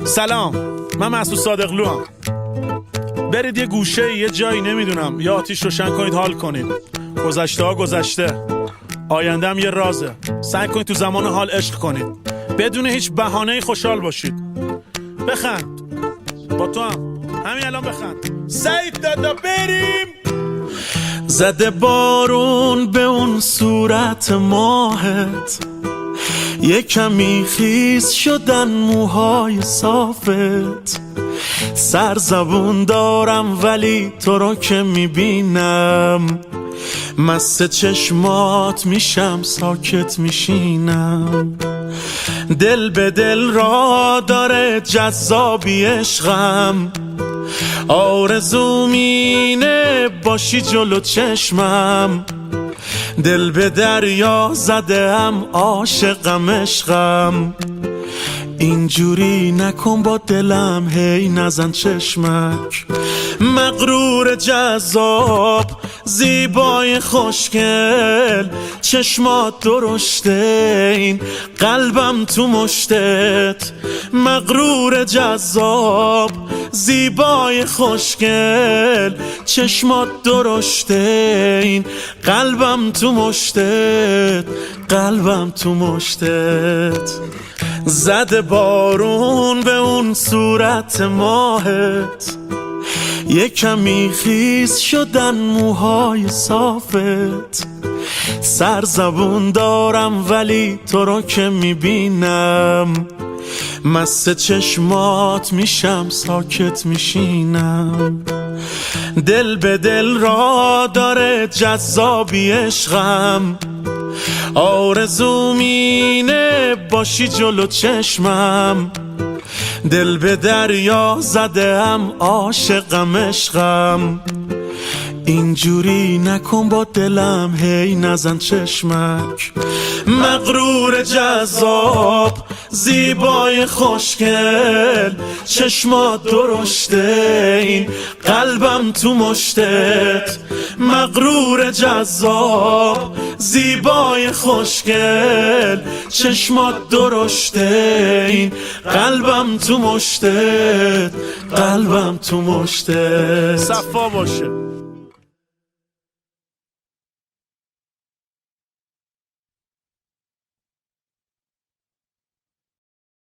سلام، من مسعود صادقلو هم. برید یه گوشه یه جایی نمیدونم یا آتیش روشن کنید حال کنید. گذشته ها گذشته، آینده هم یه رازه. سعی کنید تو زمان حال عشق کنید، بدون هیچ بهانه‌ای خوشحال باشید. بخند، با تو هم همین الان بخند. سعید دادا بریم. زده بارون به اون صورت ماهت، یه کمی خیس شدن موهای صافت. سرزبون دارم ولی تو رو که میبینم، مست چشمات میشم ساکت میشینم. دل به دل را داره جذابی عشقم، آرزوم اینه باشی جلو چشمم. دل به دریا زدم عاشقم عشقم، اینجوری نکن با دلم هی نزن چشمک. مغرور جذاب زیبای خوشگل، چشمات درشته این قلبم تو مشتت. مغرور جذاب زیبای خوشگل، چشمات درشته این قلبم تو مشتت. قلبم تو مشتت. زده بارون به اون صورت ماهت، یه کمی خیس شدن موهای صافت. سرزبون دارم ولی تو رو که میبینم، مست چشمات میشم ساکت میشینم. دل به دل را داره جذابی عشقم، آرزوم اینه باشی جلو چشمم. دل به دریا زدم عاشقم عشقم، اینجوری نکن با دلم هی نزن چشمک. مغرور جذاب زیبای خوشگل، چشمات درشته این قلبم تو مشتت. مغرور جذاب زیبای خوشگل، چشمات درشته این قلبم تو مشتت. قلبم تو مشتت. صفا باشه.